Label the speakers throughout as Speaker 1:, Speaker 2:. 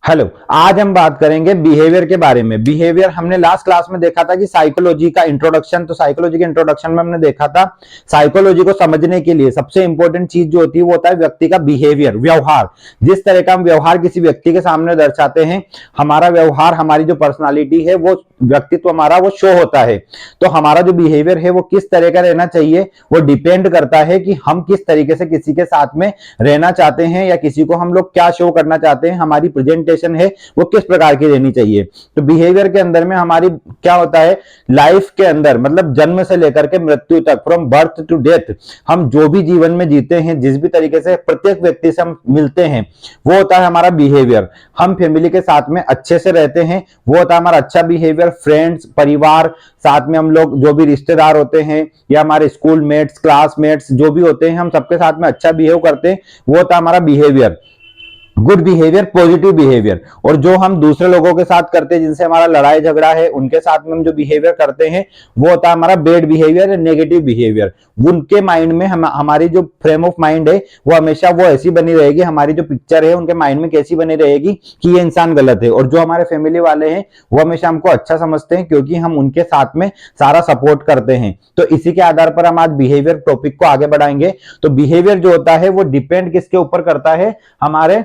Speaker 1: Hello. आज हम बात करेंगे बिहेवियर के बारे में। बिहेवियर हमने लास्ट क्लास में देखा था कि साइकोलॉजी का इंट्रोडक्शन, तो साइकोलॉजी के इंट्रोडक्शन में हमने देखा था साइकोलॉजी को समझने के लिए सबसे इंपॉर्टेंट चीज जो होती है वो होता है व्यक्ति का बिहेवियर, व्यवहार। जिस तरह का हम व्यवहार किसी व्यक्ति के सामने दर्शाते हैं, हमारा व्यवहार, हमारी जो पर्सनालिटी है, वो व्यक्तित्व हमारा वो शो होता है। तो हमारा जो बिहेवियर है वो किस तरह का रहना चाहिए वो डिपेंड करता है कि हम किस तरीके से किसी के साथ में रहना चाहते हैं या किसी को हम लोग क्या शो करना चाहते हैं, हमारी प्रेजेंटेशन है वो किस प्रकार की रहनी चाहिए। तो बिहेवियर के अंदर में हमारी क्या होता है, लाइफ के अंदर मतलब जन्म से लेकर के मृत्यु तक, फ्रॉम बर्थ टू डेथ, हम जो भी जीवन में जीते हैं, जिस भी तरीके से प्रत्येक व्यक्ति से हम मिलते हैं, वो होता है हमारा बिहेवियर। हम फैमिली के साथ में अच्छे से रहते हैं, वो होता है हमारा अच्छा बिहेवियर। फ्रेंड्स, परिवार, साथ में हम लोग जो भी रिश्तेदार होते हैं या हमारे स्कूल मेट्स, क्लासमेट्स जो भी होते हैं, हम सबके साथ में अच्छा बिहेव करते हैं, वो होता है हमारा behaviour. Good behaviour, positive behaviour. और जो हम दूसरे लोगों के साथ करते हैं, जिनसे हमारा लड़ाई झगड़ा है, उनके साथ में हम जो बिहेवियर करते हैं वो होता है हमारा बैड बिहेवियर, नेगेटिव बिहेवियर। उनके माइंड में हमारी जो फ्रेम ऑफ माइंड है वो हमेशा वो ऐसी बनी रहेगी, हमारी जो पिक्चर है उनके माइंड में कैसी बनी रहेगी कि ये इंसान गलत है। और जो हमारे फैमिली वाले हैं वो हमेशा हमको अच्छा समझते हैं क्योंकि हम उनके साथ में सारा सपोर्ट करते हैं। तो इसी के आधार पर हम आज बिहेवियर टॉपिक को आगे बढ़ाएंगे। तो बिहेवियर जो होता है वो डिपेंड किसके ऊपर करता है, हमारे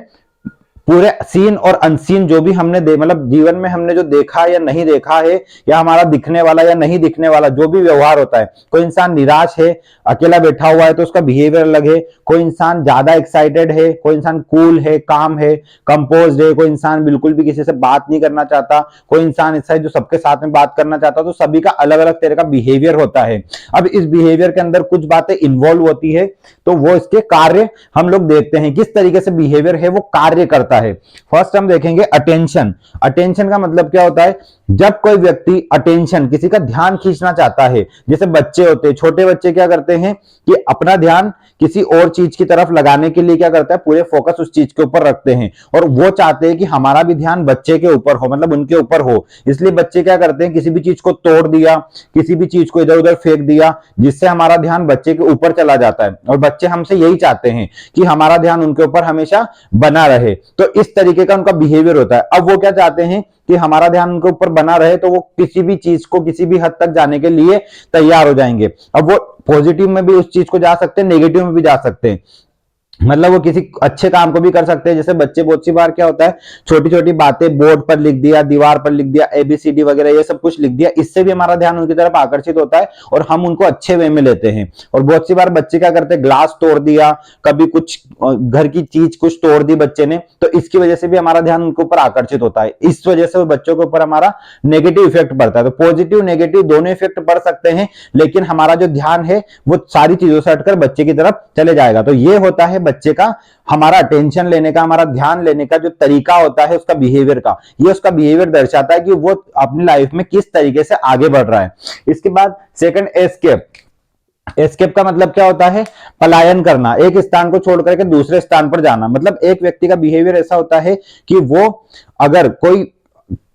Speaker 1: पूरे सीन और अनसीन जो भी हमने मतलब जीवन में हमने जो देखा या नहीं देखा है, या हमारा दिखने वाला या नहीं दिखने वाला जो भी व्यवहार होता है। कोई इंसान निराश है, अकेला बैठा हुआ है तो उसका बिहेवियर अलग है। कोई इंसान ज्यादा एक्साइटेड है, कोई इंसान कूल है, काम है, कंपोज्ड है, कोई इंसान बिल्कुल भी किसी से बात नहीं करना चाहता, कोई इंसान ऐसा है जो सबके साथ में बात करना चाहता। तो सभी का अलग अलग तरह का बिहेवियर होता है। अब इस बिहेवियर के अंदर कुछ बातें इन्वॉल्व होती है, तो वो इसके कार्य हम लोग देखते हैं किस तरीके से बिहेवियर है वो कार्य करता है। फर्स्ट हम देखेंगे अटेंशन। अटेंशन का मतलब क्या होता है, जब कोई व्यक्ति अटेंशन, किसी का ध्यान खींचना चाहता है। जैसे बच्चे होते हैं, छोटे बच्चे क्या करते हैं कि अपना ध्यान किसी और चीज की तरफ लगाने के लिए क्या करता है, पूरे फोकस उस चीज के ऊपर रखते हैं और वो चाहते हैं कि हमारा भी ध्यान बच्चे के ऊपर हो, मतलब उनके ऊपर हो। इसलिए बच्चे क्या करते हैं, किसी भी चीज को तोड़ दिया, किसी भी चीज को इधर उधर फेंक दिया, जिससे हमारा ध्यान बच्चे के ऊपर चला जाता है। और बच्चे हमसे यही चाहते हैं कि हमारा ध्यान उनके ऊपर हमेशा बना रहे। तो इस तरीके का उनका बिहेवियर होता है। अब वो क्या चाहते हैं कि हमारा ध्यान उनके ऊपर बना रहे, तो वो किसी भी चीज को किसी भी हद तक जाने के लिए तैयार हो जाएंगे। अब वो पॉजिटिव में भी उस चीज को जा सकते हैं, नेगेटिव में भी जा सकते हैं। मतलब वो किसी अच्छे काम को भी कर सकते हैं। जैसे बच्चे बहुत सी बार क्या होता है, छोटी छोटी बातें बोर्ड पर लिख दिया, दीवार पर लिख दिया, एबीसीडी वगैरह ये सब कुछ लिख दिया, इससे भी हमारा ध्यान उनकी तरफ आकर्षित होता है और हम उनको अच्छे वे में लेते हैं। और बहुत सी बार बच्चे क्या करते हैं, ग्लास तोड़ दिया, कभी कुछ घर की चीज कुछ तोड़ दी बच्चे ने, तो इसकी वजह से भी हमारा ध्यान उनके ऊपर आकर्षित होता है। इस वजह से बच्चों के ऊपर हमारा नेगेटिव इफेक्ट पड़ता है। तो पॉजिटिव नेगेटिव दोनों इफेक्ट पड़ सकते हैं, लेकिन हमारा जो ध्यान है वो सारी चीजों से हटकर बच्चे की तरफ चले जाएगा। तो ये होता है बच्चे का, हमारा अटेंशन लेने का, हमारा ध्यान लेने का जो तरीका होता है उसका बिहेवियर का। ये उसका बिहेवियर दर्शाता है कि वो अपनी लाइफ में किस तरीके से आगे बढ़ रहा है। इसके बाद सेकंड, एस्केप। एस्केप का मतलब क्या होता है, पलायन करना, एक स्थान को छोड़ करके दूसरे स्थान पर जाना। मतलब एक व्यक्ति का बिहेवियर ऐसा होता है कि वो अगर कोई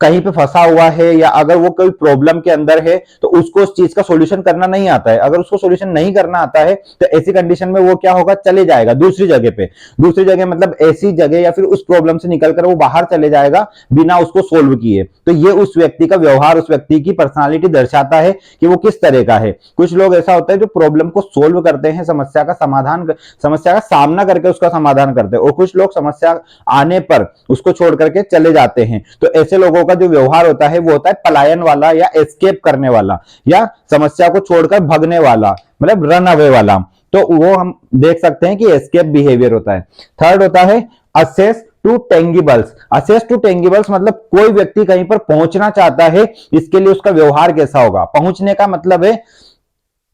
Speaker 1: कहीं पे फंसा हुआ है या अगर वो कोई प्रॉब्लम के अंदर है तो उसको उस चीज का सॉल्यूशन करना नहीं आता है। अगर उसको सॉल्यूशन नहीं करना आता है तो ऐसी कंडीशन में वो क्या होगा, चले जाएगा दूसरी जगह पे। दूसरी जगह मतलब ऐसी जगह या फिर उस प्रॉब्लम से निकलकर वो बाहर चले जाएगा बिना उसको सोल्व किए। तो ये उस व्यक्ति का व्यवहार, उस व्यक्ति की पर्सनालिटी दर्शाता है कि वो किस तरह का है। कुछ लोग ऐसा होता है जो प्रॉब्लम को सोल्व करते हैं, समस्या का समाधान, समस्या का सामना करके उसका समाधान करते हैं, और कुछ लोग समस्या आने पर उसको छोड़ करके चले जाते हैं। तो ऐसे लोगों का जो व्यवहार होता है वो होता है पलायन वाला या एस्केप करने वाला, या समस्या को छोड़कर भगने वाला, मतलब रन अवे वाला। तो वो हम देख सकते हैं कि एस्केप बिहेवियर होता है। थर्ड होता है असेस टू टेंगिबल्स। असेस टू टेंगिबल्स मतलब कोई व्यक्ति कहीं पर पहुंचना चाहता है, इसके लिए उसका व्यवहार कैसा होगा। पहुंचने का मतलब है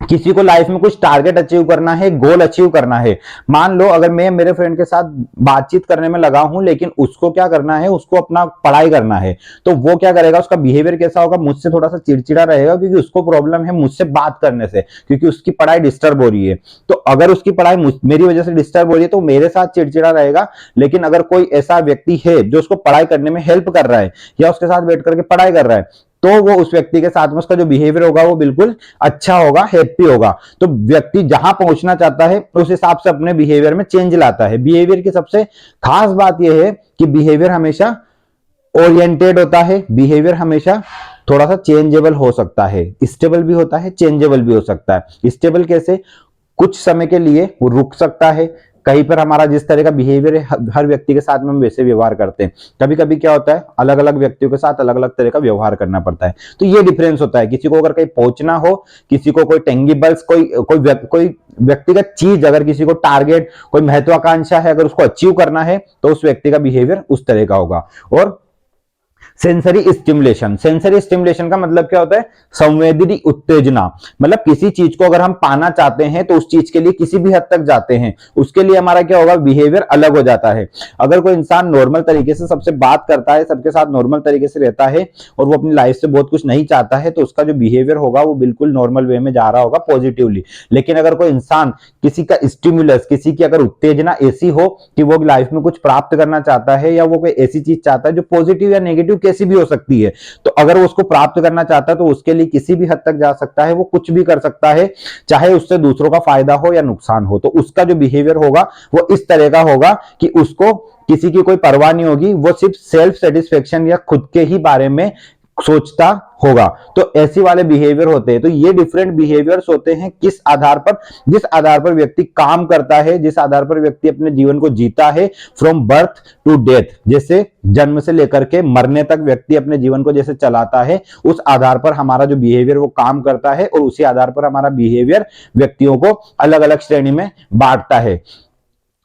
Speaker 1: किसी को लाइफ में कुछ टारगेट अचीव करना है, गोल अचीव करना है। मान लो अगर मैं मेरे फ्रेंड के साथ बातचीत करने में लगा हूं, लेकिन उसको क्या करना है, उसको अपना पढ़ाई करना है, तो वो क्या करेगा, उसका बिहेवियर कैसा होगा, मुझसे थोड़ा सा चिड़चिड़ा रहेगा क्योंकि उसको प्रॉब्लम है मुझसे बात करने से, क्योंकि उसकी पढ़ाई डिस्टर्ब हो रही है। तो अगर उसकी पढ़ाई मेरी वजह से डिस्टर्ब हो रही है तो मेरे साथ चिड़चिड़ा रहेगा। लेकिन अगर कोई ऐसा व्यक्ति है जो उसको पढ़ाई करने में हेल्प कर रहा है या उसके साथ बैठ करके पढ़ाई कर रहा है, तो वो उस व्यक्ति के साथ में उसका जो बिहेवियर होगा वो बिल्कुल अच्छा होगा, हैप्पी होगा। तो व्यक्ति जहां पहुंचना चाहता है उस हिसाब से अपने बिहेवियर में चेंज लाता है। बिहेवियर की सबसे खास बात यह है कि बिहेवियर हमेशा ओरिएंटेड होता है, बिहेवियर हमेशा थोड़ा सा चेंजेबल हो सकता है, स्टेबल भी होता है, चेंजेबल भी हो सकता है। स्टेबल कैसे, कुछ समय के लिए वो रुक सकता है, कहीं पर हमारा जिस तरह का बिहेवियर है हर व्यक्ति के साथ में हम वैसे व्यवहार करते हैं। कभी कभी क्या होता है, अलग अलग व्यक्तियों के साथ अलग अलग तरह का व्यवहार करना पड़ता है। तो ये डिफरेंस होता है। किसी को अगर कहीं पहुंचना हो, किसी को कोई टेंगिबल्स, कोई व्यक्तिगत चीज, अगर किसी को टारगेट, कोई महत्वाकांक्षा है, अगर उसको अचीव करना है तो उस व्यक्ति का बिहेवियर उस तरह का होगा। और सेंसरी स्टिमुलेशन, सेंसरी स्टिमुलेशन का मतलब क्या होता है, संवेदी उत्तेजना। मतलब किसी चीज को अगर हम पाना चाहते हैं तो उस चीज के लिए किसी भी हद तक जाते हैं, उसके लिए हमारा क्या होगा, बिहेवियर अलग हो जाता है। अगर कोई इंसान नॉर्मल तरीके से सबसे बात करता है, सबके साथ नॉर्मल तरीके से रहता है और वो अपनी लाइफ से बहुत कुछ नहीं चाहता है, तो उसका जो बिहेवियर होगा वो बिल्कुल नॉर्मल वे में जा रहा होगा, पॉजिटिवली। लेकिन अगर कोई इंसान, किसी का स्टिमुलस, किसी की अगर उत्तेजना ऐसी हो कि वो लाइफ में कुछ प्राप्त करना चाहता है, या वो कोई ऐसी चीज चाहता है जो पॉजिटिव या नेगेटिव कैसी भी हो सकती है, तो अगर वो उसको प्राप्त करना चाहता है तो उसके लिए किसी भी हद तक जा सकता है, वो कुछ भी कर सकता है, चाहे उससे दूसरों का फायदा हो या नुकसान हो। तो उसका जो बिहेवियर होगा वो इस तरह का होगा कि उसको किसी की कोई परवाह नहीं होगी, वो सिर्फ सेल्फ सेटिस्फेक्शन या खुद के ही बारे में सोचता होगा। तो ऐसे वाले बिहेवियर होते हैं। तो ये डिफरेंट बिहेवियर्स होते हैं किस आधार पर, जिस आधार पर व्यक्ति काम करता है, जिस आधार पर व्यक्ति अपने जीवन को जीता है, फ्रॉम बर्थ टू डेथ, जैसे जन्म से लेकर के मरने तक व्यक्ति अपने जीवन को जैसे चलाता है, उस आधार पर हमारा जो बिहेवियर वो काम करता है, और उसी आधार पर हमारा बिहेवियर व्यक्तियों को अलग अलग श्रेणी में बांटता है।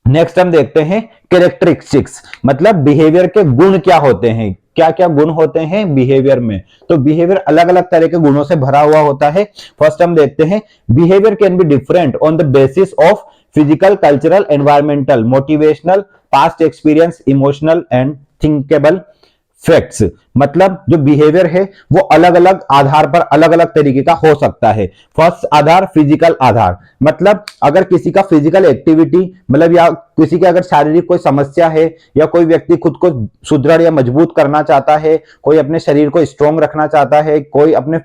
Speaker 1: नेक्स्ट हम देखते हैं कैरेक्टरिस्टिक्स, मतलब बिहेवियर के गुण क्या होते हैं, क्या क्या गुण होते हैं बिहेवियर में। तो बिहेवियर अलग अलग तरह के गुणों से भरा हुआ होता है। फर्स्ट हम देखते हैं, behaviour can be different on the basis of physical, cultural, environmental, motivational, past experience, emotional and thinkable facts. मतलब जो बिहेवियर है वो अलग अलग आधार पर अलग अलग तरीके का हो सकता है। फर्स्ट आधार, फिजिकल आधार, मतलब अगर किसी का फिजिकल एक्टिविटी, मतलब या किसी के अगर शारीरिक कोई समस्या है, या कोई व्यक्ति खुद को सुदृढ़ या मजबूत करना चाहता है, कोई अपने शरीर को स्ट्रॉन्ग रखना चाहता है, कोई अपने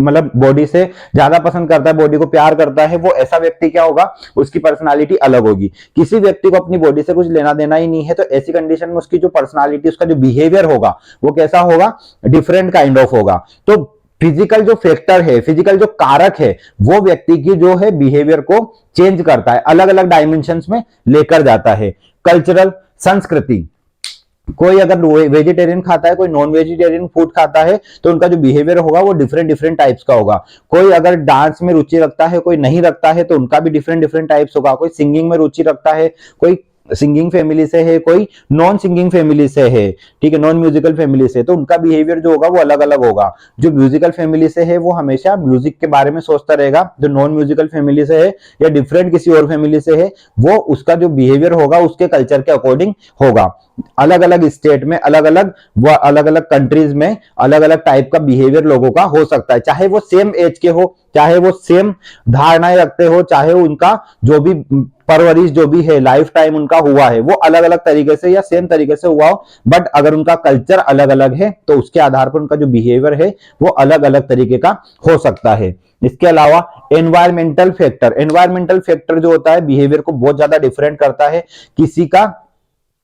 Speaker 1: मतलब बॉडी से ज्यादा पसंद करता है, बॉडी को प्यार करता है, वो ऐसा व्यक्ति क्या होगा, उसकी पर्सनालिटी अलग होगी। किसी व्यक्ति को अपनी बॉडी से कुछ लेना देना ही नहीं है, तो ऐसी कंडीशन में उसकी जो पर्सनालिटी, उसका जो बिहेवियर होगा वो कैसा होगा, डिफरेंट काइंड ऑफ होगा। तो फिजिकल जो फैक्टर है, फिजिकल जो कारक है, वो व्यक्ति की जो है बिहेवियर को चेंज करता है, अलग अलग डायमेंशंस में लेकर जाता है। कल्चरल, संस्कृति, कोई अगर वेजिटेरियन खाता है, कोई नॉन वेजिटेरियन फूड खाता है, तो उनका जो बिहेवियर होगा वो डिफरेंट डिफरेंट टाइप्स का होगा। कोई अगर डांस में रुचि रखता है, कोई नहीं रखता है, तो उनका भी डिफरेंट डिफरेंट टाइप्स होगा। कोई सिंगिंग में रुचि रखता है, कोई सिंगिंग फैमिली से है, कोई नॉन सिंगिंग फैमिली से है, ठीक है, नॉन म्यूजिकल फैमिली से, तो उनका बिहेवियर जो होगा वो अलग अलग होगा। जो म्यूजिकल फैमिली से है वो हमेशा म्यूजिक के बारे में सोचता रहेगा, जो नॉन म्यूजिकल फैमिली से है या डिफरेंट किसी और फैमिली से है, वो उसका जो बिहेवियर होगा उसके कल्चर के अकॉर्डिंग होगा। अलग अलग स्टेट में, अलग अलग कंट्रीज में अलग अलग टाइप का बिहेवियर लोगों का हो सकता है, चाहे वो सेम एज के हो, चाहे वो सेम धारणाएं रखते हो, चाहे उनका जो भी परवरिश जो भी है, लाइफ टाइम उनका हुआ है वो अलग अलग तरीके से या सेम तरीके से हुआ हो, बट अगर उनका कल्चर अलग अलग है तो उसके आधार पर उनका जो बिहेवियर है वो अलग अलग तरीके का हो सकता है। इसके अलावा एनवायरमेंटल फैक्टर, एनवायरमेंटल फैक्टर जो होता है बिहेवियर को बहुत ज्यादा डिफरेंट करता है। किसी का,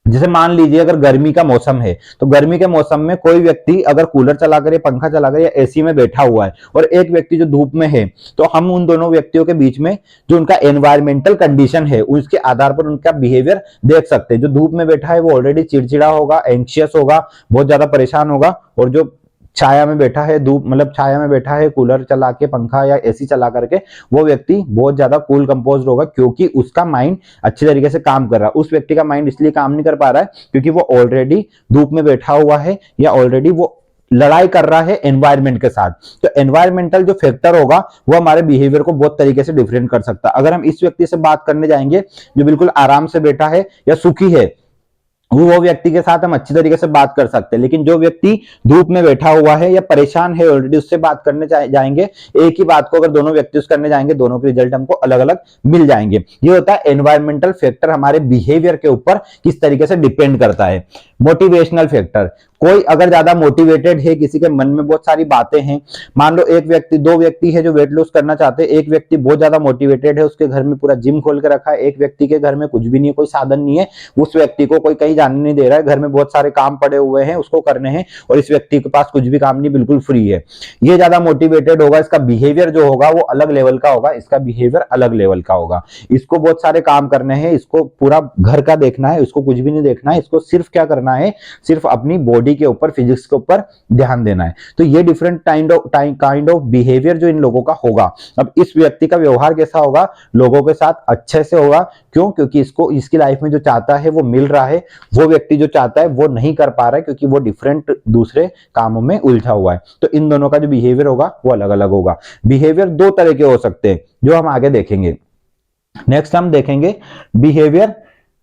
Speaker 1: जैसे मान लीजिए अगर गर्मी का मौसम है, तो गर्मी के मौसम में कोई व्यक्ति अगर कूलर चलाकर या पंखा चलाकर या एसी में बैठा हुआ है, और एक व्यक्ति जो धूप में है, तो हम उन दोनों व्यक्तियों के बीच में जो उनका एनवायरमेंटल कंडीशन है उसके आधार पर उनका बिहेवियर देख सकते हैं। जो धूप में बैठा है वो ऑलरेडी चिड़चिड़ा होगा, एंशियस होगा, बहुत ज्यादा परेशान होगा, और जो छाया में बैठा है, धूप मतलब छाया में बैठा है, कूलर चला के, पंखा या एसी चला करके, वो व्यक्ति बहुत ज्यादा कूल कंपोज्ड होगा, क्योंकि उसका माइंड अच्छी तरीके से काम कर रहा है। उस व्यक्ति का माइंड इसलिए काम नहीं कर पा रहा है क्योंकि वो ऑलरेडी धूप में बैठा हुआ है, या ऑलरेडी वो लड़ाई कर रहा है एनवायरमेंट के साथ। तो एनवायरमेंटल जो फैक्टर होगा वो हमारे बिहेवियर को बहुत तरीके से डिफरेंट कर सकता है। अगर हम इस व्यक्ति से बात करने जाएंगे जो बिल्कुल आराम से बैठा है या सुखी है, वो व्यक्ति के साथ हम अच्छी तरीके से बात कर सकते हैं, लेकिन जो व्यक्ति धूप में बैठा हुआ है या परेशान है ऑलरेडी, उससे बात करने जाएंगे, एक ही बात को अगर दोनों व्यक्ति से करने जाएंगे, दोनों के रिजल्ट हमको अलग अलग मिल जाएंगे। ये होता है एनवायरमेंटल फैक्टर हमारे बिहेवियर के ऊपर किस तरीके से डिपेंड करता है। मोटिवेशनल फैक्टर, कोई अगर ज्यादा मोटिवेटेड है, किसी के मन में बहुत सारी बातें हैं, मान लो एक व्यक्ति, दो व्यक्ति है जो वेट लॉस करना चाहते हैं, एक व्यक्ति बहुत ज्यादा मोटिवेटेड है, उसके घर में पूरा जिम खोल के रखा है, एक व्यक्ति के घर में कुछ भी नहीं है, कोई साधन नहीं है, उस व्यक्ति को कोई कहीं जाने नहीं दे रहा है, घर में बहुत सारे काम पड़े हुए हैं उसको करने हैं, और इस व्यक्ति के पास कुछ भी काम नहीं, बिल्कुल फ्री है, ये ज्यादा मोटिवेटेड होगा, इसका बिहेवियर जो होगा वो अलग लेवल का होगा, इसका बिहेवियर अलग लेवल का होगा, इसको बहुत सारे काम करने हैं, इसको पूरा घर का देखना है, इसको कुछ भी नहीं देखना है, इसको सिर्फ क्या करना है, सिर्फ अपनी बॉडी के ऊपर, फिजिक्स के ऊपर ध्यान देना है। तो ये डिफरेंट काइंड ऑफ बिहेवियर जो इन लोगों का होगा। अब इस व्यक्ति का व्यवहार कैसा होगा, लोगों के साथ अच्छे से होगा, क्यों, क्योंकि इसको इसकी लाइफ में जो चाहता है वो मिल रहा है, वो व्यक्ति जो चाहता है वो नहीं कर पा रहा है क्योंकि वो डिफरेंट दूसरे कामों में उलझा हुआ है। तो इन दोनों का जो बिहेवियर होगा वो अलग अलग होगा। बिहेवियर दो तरह के हो सकते हैं जो हम आगे देखेंगे। नेक्स्ट हम देखेंगे बिहेवियर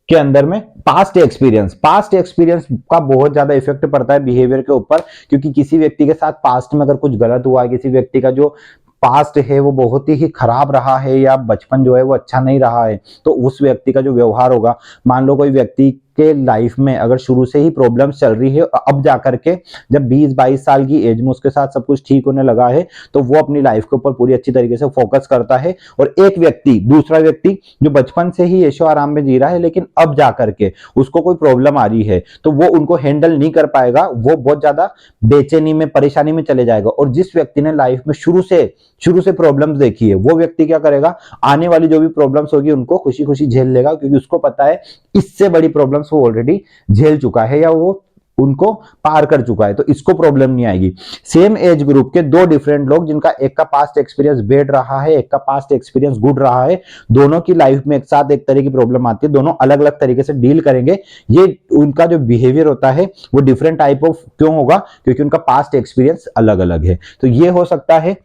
Speaker 1: के अंदर में पास्ट एक्सपीरियंस का बहुत ज्यादा इफेक्ट पड़ता है बिहेवियर के ऊपर, क्योंकि किसी व्यक्ति के साथ पास्ट में अगर कुछ गलत हुआ है, किसी व्यक्ति का जो पास्ट है वो बहुत ही खराब रहा है या बचपन जो है वो अच्छा नहीं रहा है, तो उस व्यक्ति का जो व्यवहार होगा, मान लो कोई व्यक्ति के लाइफ में अगर शुरू से ही प्रॉब्लम्स चल रही है, अब जाकर के जब 20-22 साल की एज में उसके साथ सब कुछ ठीक होने लगा है, तो वो अपनी लाइफ के ऊपर पूरी अच्छी तरीके से फोकस करता है, और एक व्यक्ति, दूसरा व्यक्ति जो बचपन से ही ऐशो आराम में जी रहा है, लेकिन अब जाकर के उसको कोई प्रॉब्लम आ रही है, तो वो उनको हैंडल नहीं कर पाएगा, वो बहुत ज्यादा बेचैनी में, परेशानी में चले जाएगा। और जिस व्यक्ति ने लाइफ में शुरू से प्रॉब्लम्स देखी है, वो व्यक्ति क्या करेगा, आने वाली जो भी प्रॉब्लम्स होगी उनको खुशी खुशी झेल लेगा, क्योंकि उसको पता है इससे बड़ी प्रॉब्लम्स वो ऑलरेडी झेल चुका है या वो उनको पार कर चुका है, तो इसको प्रॉब्लम नहीं आएगी। सेम एज ग्रुप के दो डिफरेंट लोग, जिनका एक का पास्ट एक्सपीरियंस बैड रहा है, एक का पास्ट एक्सपीरियंस गुड रहा है, दोनों की लाइफ में एक साथ एक तरह की प्रॉब्लम आती है, दोनों अलग अलग तरीके से डील करेंगे। ये उनका जो बिहेवियर होता है वो डिफरेंट टाइप ऑफ क्यों होगा, क्योंकि उनका पास्ट एक्सपीरियंस अलग अलग है। तो ये हो सकता है।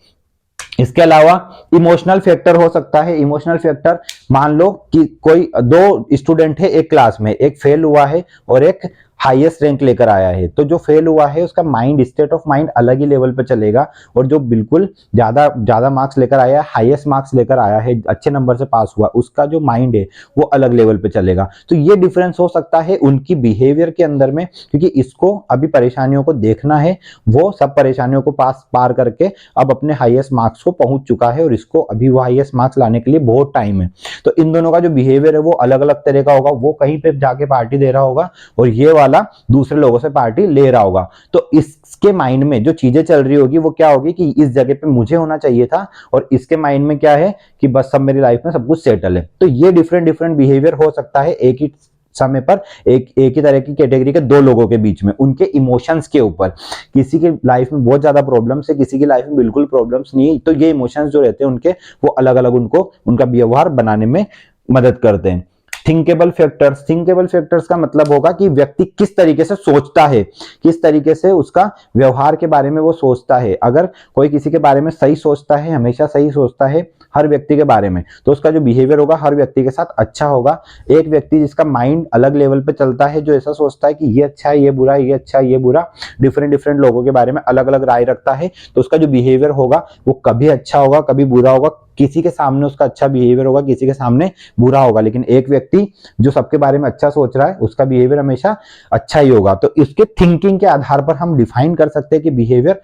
Speaker 1: इसके अलावा इमोशनल फैक्टर हो सकता है। इमोशनल फैक्टर, मान लो कि कोई दो स्टूडेंट है एक क्लास में, एक फेल हुआ है और एक हाईएस्ट रैंक लेकर आया है, तो जो फेल हुआ है उसका माइंड, स्टेट ऑफ माइंड अलग ही लेवल पे चलेगा, और जो बिल्कुल ज्यादा मार्क्स लेकर आया है, हाईएस्ट मार्क्स लेकर आया है, अच्छे नंबर से पास हुआ, उसका जो माइंड है वो अलग लेवल पे चलेगा। तो ये डिफरेंस हो सकता है उनकी बिहेवियर के अंदर में, क्योंकि इसको अभी परेशानियों को देखना है, वो सब परेशानियों को पार करके अब अपने हाईएस्ट मार्क्स को पहुंच चुका है, और इसको अभी वो हाईएस्ट मार्क्स लाने के लिए बहुत टाइम है। तो इन दोनों का जो बिहेवियर है वो अलग अलग तरह का होगा। वो कहीं पे जाके पार्टी दे रहा होगा और ये वाला दूसरे लोगों से पार्टी ले रहा होगा, तो इसके माइंड में जो चीजें चल रही होगी वो क्या होगी कि इस जगह पे मुझे होना चाहिए था, और इसके माइंड में क्या है कि बस सब मेरी लाइफ में सब कुछ सेटल है। तो ये डिफरेंट बिहेवियर हो सकता है एक ही समय पर, एक ही तरह की कैटेगरी के दो लोगों के बीच में, उनके इमोशंस के ऊपर। किसी की लाइफ में बहुत ज्यादा प्रॉब्लम्स है, किसी की लाइफ में बिल्कुल प्रॉब्लम्स नहीं है, तो ये इमोशंस जो रहते हैं उनके, वो अलग अलग उनको उनका व्यवहार बनाने में मदद करते हैं। थिंकेबल फैक्टर्स का मतलब होगा कि व्यक्ति किस तरीके से सोचता है, किस तरीके से उसका व्यवहार के बारे में वो सोचता है। अगर कोई किसी के बारे में सही सोचता है, हमेशा सही सोचता है हर व्यक्ति के बारे में, तो उसका जो बिहेवियर होगा हर व्यक्ति के साथ अच्छा होगा। एक व्यक्ति जिसका माइंड अलग लेवल पे चलता है, जो ऐसा सोचता है कि ये अच्छा है, ये बुरा है, ये अच्छा है, ये बुरा, डिफरेंट लोगों के बारे में अलग अलग राय रखता है, तो उसका जो बिहेवियर होगा वो कभी अच्छा होगा, कभी बुरा होगा। किसी के सामने उसका अच्छा बिहेवियर होगा, किसी के सामने बुरा होगा, लेकिन एक व्यक्ति जो सबके बारे में अच्छा सोच रहा है उसका बिहेवियर हमेशा अच्छा ही होगा। तो इसके थिंकिंग के आधार पर हम डिफाइन कर सकते हैं कि बिहेवियर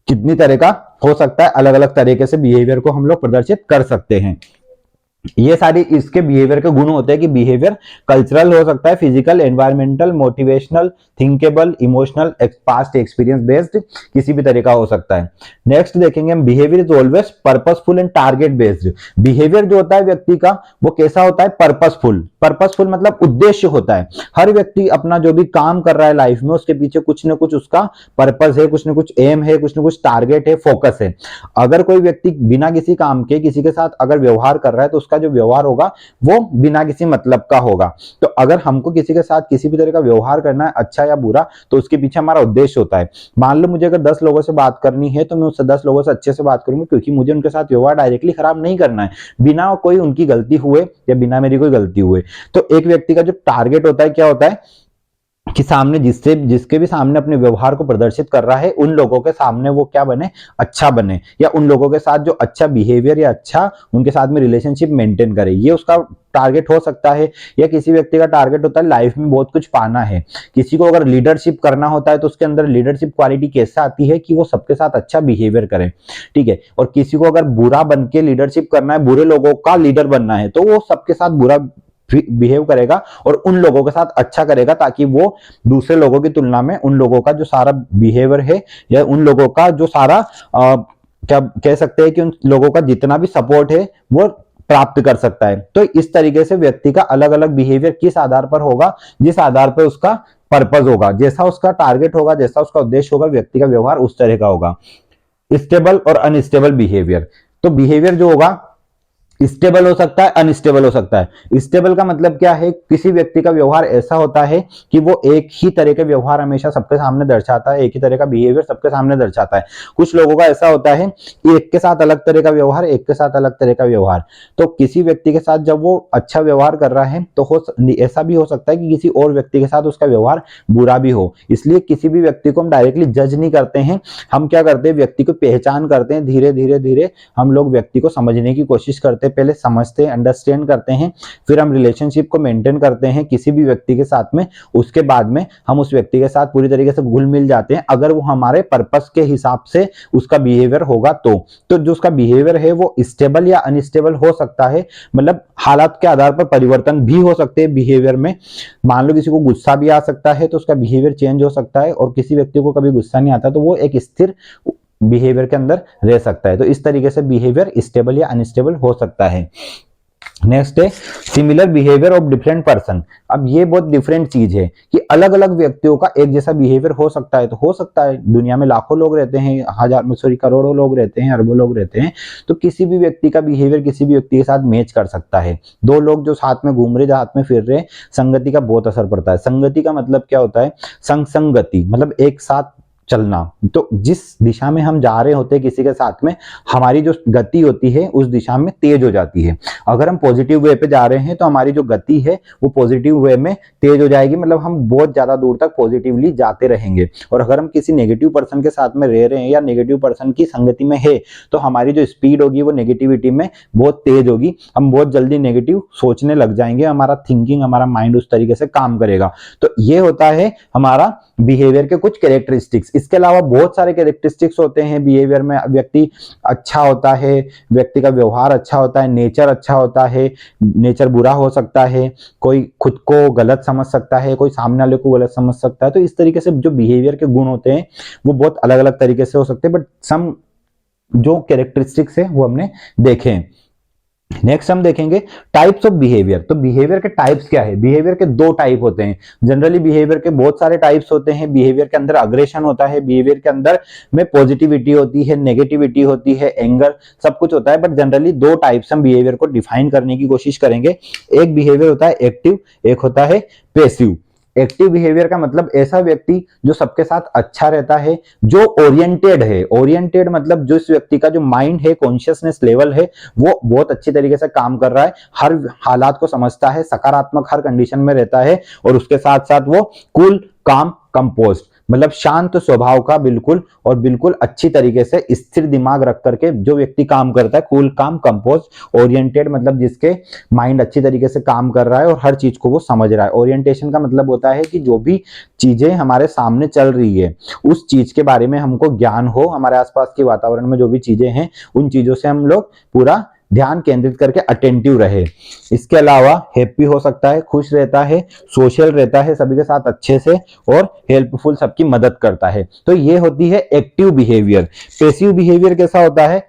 Speaker 1: कितनी तरह का हो सकता है, अलग अलग तरीके से बिहेवियर को हम लोग प्रदर्शित कर सकते हैं। ये सारी इसके बिहेवियर के गुण होते हैं कि बिहेवियर कल्चरल हो सकता है, physical, environmental, motivational, thinkable, emotional, past experience based, किसी भी तरह का हो सकता है। नेक्स्ट देखेंगे हम, behaviour is always purposeful and target based. Behaviour जो होता है व्यक्ति का वो कैसा होता है, पर्पसफुल मतलब उद्देश्य होता है। हर व्यक्ति अपना जो भी काम कर रहा है लाइफ में, उसके पीछे कुछ ना कुछ उसका पर्पस है, कुछ ना कुछ एम है, कुछ ना कुछ टारगेट है, फोकस है। अगर कोई व्यक्ति बिना किसी काम के किसी के साथ अगर व्यवहार कर रहा है, तो उसका जो व्यवहार होगा वो बिना किसी मतलब का होगा। तो अगर हमको किसी के साथ किसी भी तरह का व्यवहार करना है, अच्छा या बुरा, तो उसके पीछे हमारा उद्देश्य होता है। मान लो मुझे अगर 10 लोगों से बात करनी है, तो मैं उससे 10 लोगों से अच्छे से बात करूंगा, क्योंकि मुझे उनके साथ व्यवहार डायरेक्टली खराब नहीं करना है, बिना कोई उनकी गलती हुए या बिना मेरी कोई गलती हुए। तो एक व्यक्ति का जो टारगेट होता है क्या होता है कि सामने जिसके भी सामने अपने व्यवहार को प्रदर्शित कर रहा है, उन लोगों के सामने वो क्या बने, अच्छा बने, या उन लोगों के साथ जो अच्छा बिहेवियर या अच्छा उनके साथ में रिलेशनशिप मेंटेन करे, ये उसका टारगेट हो सकता है। या किसी व्यक्ति का टारगेट होता है लाइफ में बहुत कुछ पाना है, किसी को अगर लीडरशिप करना होता है तो उसके अंदर लीडरशिप क्वालिटी कैसे आती है कि वो सबके साथ अच्छा बिहेवियर करे, ठीक है। और किसी को अगर बुरा बन के लीडरशिप करना है, बुरे लोगों का लीडर बनना है, तो वो सबके साथ बुरा बिहेव करेगा और उन लोगों के साथ अच्छा करेगा, ताकि वो दूसरे लोगों की तुलना में उन लोगों का जो सारा बिहेवियर है या उन लोगों का जो सारा क्या कह सकते हैं कि उन लोगों का जितना भी सपोर्ट है वो प्राप्त कर सकता है। तो इस तरीके से व्यक्ति का अलग अलग बिहेवियर किस आधार पर होगा, जिस आधार पर उसका पर्पज होगा, जैसा उसका टारगेट होगा, जैसा उसका उद्देश्य होगा, व्यक्ति का व्यवहार उस तरह का होगा। स्टेबल और अनस्टेबल बिहेवियर, तो बिहेवियर जो होगा स्टेबल हो सकता है, अनस्टेबल हो सकता है। स्टेबल का मतलब क्या है, किसी व्यक्ति का व्यवहार ऐसा होता है कि वो एक ही तरह के व्यवहार हमेशा सबके सामने दर्शाता है, एक ही तरह का बिहेवियर सबके सामने दर्शाता है। कुछ लोगों का ऐसा होता है कि एक के साथ अलग तरह का व्यवहार, एक के साथ अलग तरह का व्यवहार। तो किसी व्यक्ति के साथ जब वो अच्छा व्यवहार कर रहा है तो ऐसा भी हो सकता है कि किसी और व्यक्ति के साथ उसका व्यवहार बुरा भी हो। इसलिए किसी भी व्यक्ति को हम डायरेक्टली जज नहीं करते हैं, हम क्या करते हैं, व्यक्ति को पहचान करते हैं, धीरे धीरे धीरे हम लोग व्यक्ति को समझने की कोशिश करते हैं, पहले समझते हैं, अंडरस्टैंड करते हैं, फिर हम रिलेशनशिप को मेंटेन करते हैं किसी भी व्यक्ति के साथ में। उसके बाद में हम उस व्यक्ति के साथ पूरी तरीके से घुल मिल जाते हैं, अगर वो हमारे पर्पस के हिसाब से उसका बिहेवियर होगा तो जो उसका बिहेवियर है वो स्टेबल या अनस्टेबल हो सकता है, मतलब हालात के आधार पर परिवर्तन भी हो सकते हैं बिहेवियर में। मान लो किसी को गुस्सा भी आ सकता है तो उसका बिहेवियर चेंज हो सकता है, और किसी व्यक्ति को कभी गुस्सा नहीं आता तो वो एक स्थिर बिहेवियर के अंदर रह सकता है। तो इस तरीके से बिहेवियर स्टेबल या अनस्टेबल हो सकता है। नेक्स्ट है similar behaviour of different person. अब ये बहुत डिफरेंट चीज है कि अलग अलग व्यक्तियों का एक जैसा बिहेवियर हो सकता है, तो हो सकता है, दुनिया में लाखों लोग रहते हैं, हजार सॉरी करोड़ों लोग रहते हैं, अरबों लोग रहते हैं, तो किसी भी व्यक्ति का बिहेवियर किसी भी व्यक्ति के साथ मैच कर सकता है। दो लोग जो साथ में घूम रहे, साथ में फिर रहे, संगति का बहुत असर पड़ता है। संगति का मतलब क्या होता है, संगति मतलब एक साथ चलना। तो जिस दिशा में हम जा रहे होते हैं किसी के साथ में, हमारी जो गति होती है उस दिशा में तेज हो जाती है। अगर हम पॉजिटिव वे पे जा रहे हैं तो हमारी जो गति है वो पॉजिटिव वे में तेज हो जाएगी, मतलब हम बहुत ज्यादा दूर तक पॉजिटिवली जाते रहेंगे। और अगर हम किसी नेगेटिव पर्सन के साथ में रह रहे हैं या नेगेटिव पर्सन की संगति में है, तो हमारी जो स्पीड होगी वो नेगेटिविटी में बहुत तेज होगी, हम बहुत जल्दी नेगेटिव सोचने लग जाएंगे, हमारा थिंकिंग, हमारा माइंड उस तरीके से काम करेगा। तो ये होता है हमारा बिहेवियर के कुछ कैरेक्टरिस्टिक्स। इसके अलावा बहुत सारे कैरेक्टरिस्टिक्स होते हैं बिहेवियर में। व्यक्ति अच्छा होता है, व्यक्ति का व्यवहार अच्छा होता है, नेचर अच्छा होता है, नेचर बुरा हो सकता है, कोई खुद को गलत समझ सकता है, कोई सामने वाले को गलत समझ सकता है। तो इस तरीके से जो बिहेवियर के गुण होते हैं वो बहुत अलग अलग तरीके से हो सकते हैं, बट सम जो कैरेक्टरिस्टिक्स है वो हमने देखे हैं। नेक्स्ट हम देखेंगे टाइप्स ऑफ बिहेवियर। तो बिहेवियर के टाइप्स क्या है, बिहेवियर के दो टाइप होते हैं। जनरली बिहेवियर के बहुत सारे टाइप्स होते हैं। बिहेवियर के अंदर अग्रेशन होता है, बिहेवियर के अंदर में पॉजिटिविटी होती है, नेगेटिविटी होती है, एंगर, सब कुछ होता है। बट जनरली दो टाइप्स हम बिहेवियर को डिफाइन करने की कोशिश करेंगे। एक बिहेवियर होता है एक्टिव, एक होता है पैसिव। एक्टिव बिहेवियर का मतलब ऐसा व्यक्ति जो सबके साथ अच्छा रहता है, जो ओरिएंटेड है। ओरिएंटेड मतलब जो इस व्यक्ति का जो माइंड है, कॉन्शियसनेस लेवल है, वो बहुत अच्छी तरीके से काम कर रहा है, हर हालात को समझता है, सकारात्मक हर कंडीशन में रहता है, और उसके साथ साथ वो कूल, काम, कंपोस्ट मतलब शांत स्वभाव का बिल्कुल, और बिल्कुल अच्छी तरीके से स्थिर दिमाग रख करके जो व्यक्ति काम करता है, कूल, काम, कंपोस्ट। ओरिएंटेड मतलब जिसके माइंड अच्छी तरीके से काम कर रहा है और हर चीज को वो समझ रहा है। ओरिएंटेशन का मतलब होता है कि जो भी चीजें हमारे सामने चल रही है उस चीज के बारे में हमको ज्ञान हो, हमारे आसपास के वातावरण में जो भी चीजें हैं उन चीजों से हम लोग पूरा ध्यान केंद्रित करके अटेंटिव रहे। इसके अलावा हैप्पी हो सकता है, खुश रहता है, सोशल रहता है सभी के साथ अच्छे से, और हेल्पफुल, सबकी मदद करता है। तो ये होती है एक्टिव बिहेवियर। पैसिव बिहेवियर कैसा होता है,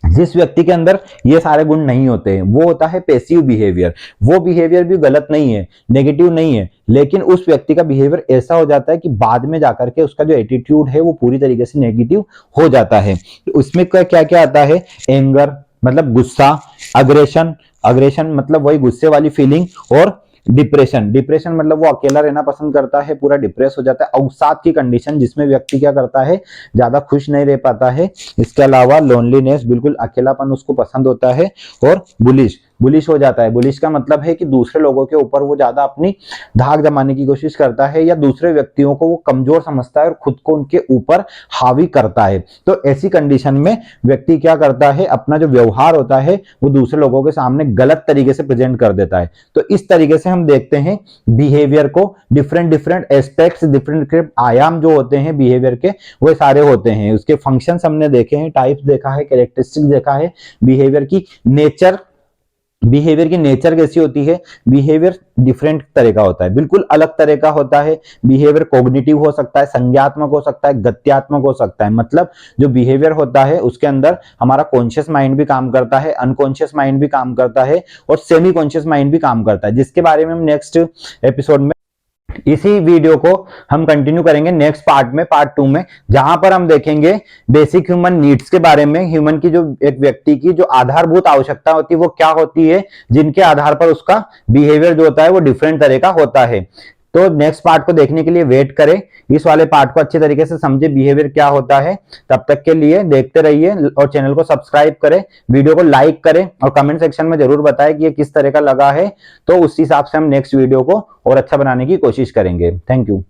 Speaker 1: जिस व्यक्ति के अंदर ये सारे गुण नहीं होते हैं वो होता है पैसिव बिहेवियर। वो बिहेवियर भी गलत नहीं है, नेगेटिव नहीं है, लेकिन उस व्यक्ति का बिहेवियर ऐसा हो जाता है कि बाद में जाकर के उसका जो एटीट्यूड है वो पूरी तरीके से नेगेटिव हो जाता है। उसमें क्या क्या आता है, एंगर मतलब गुस्सा, अग्रेशन, अग्रेशन मतलब वही गुस्से वाली फीलिंग, और डिप्रेशन, डिप्रेशन मतलब वो अकेला रहना पसंद करता है, पूरा डिप्रेस हो जाता है। अवसाद की कंडीशन जिसमें व्यक्ति क्या करता है, ज्यादा खुश नहीं रह पाता है। इसके अलावा लोनलीनेस, बिल्कुल अकेलापन उसको पसंद होता है। और बुलिश, बुलिश हो जाता है। बुलिश का मतलब है कि दूसरे लोगों के ऊपर वो ज्यादा अपनी धाक जमाने की कोशिश करता है या दूसरे व्यक्तियों को वो कमजोर समझता है और खुद को उनके ऊपर हावी करता है। तो ऐसी कंडीशन में व्यक्ति क्या करता है, अपना जो व्यवहार होता है वो दूसरे लोगों के सामने गलत तरीके से प्रेजेंट कर देता है। तो इस तरीके से हम देखते हैं बिहेवियर को, डिफरेंट डिफरेंट एस्पेक्ट्स, डिफरेंट आयाम जो होते हैं बिहेवियर के वो सारे होते हैं। उसके फंक्शंस हमने देखे हैं, टाइप्स देखा है, कैरेक्टरिस्टिक्स देखा है, बिहेवियर की नेचर कैसी होती है। बिहेवियर डिफरेंट तरह का होता है, बिल्कुल अलग तरह का होता है। बिहेवियर कॉग्निटिव हो सकता है, संज्ञात्मक हो सकता है, गत्यात्मक हो सकता है। मतलब जो बिहेवियर होता है उसके अंदर हमारा कॉन्शियस माइंड भी काम करता है, अनकॉन्शियस माइंड भी काम करता है और सेमी कॉन्शियस माइंड भी काम करता है, जिसके बारे में हम नेक्स्ट एपिसोड में, इसी वीडियो को हम कंटिन्यू करेंगे नेक्स्ट पार्ट में, पार्ट 2 में, जहां पर हम देखेंगे बेसिक ह्यूमन नीड्स के बारे में। ह्यूमन की जो, एक व्यक्ति की जो आधारभूत आवश्यकता होती है वो क्या होती है, जिनके आधार पर उसका बिहेवियर जो होता है वो डिफरेंट तरह का होता है। तो नेक्स्ट पार्ट को देखने के लिए वेट करें, इस वाले पार्ट को अच्छे तरीके से समझे बिहेवियर क्या होता है। तब तक के लिए देखते रहिए और चैनल को सब्सक्राइब करें, वीडियो को लाइक करें और कमेंट सेक्शन में जरूर बताएं कि ये किस तरह का लगा है। तो उस हिसाब से हम नेक्स्ट वीडियो को और अच्छा बनाने की कोशिश करेंगे। Thank you.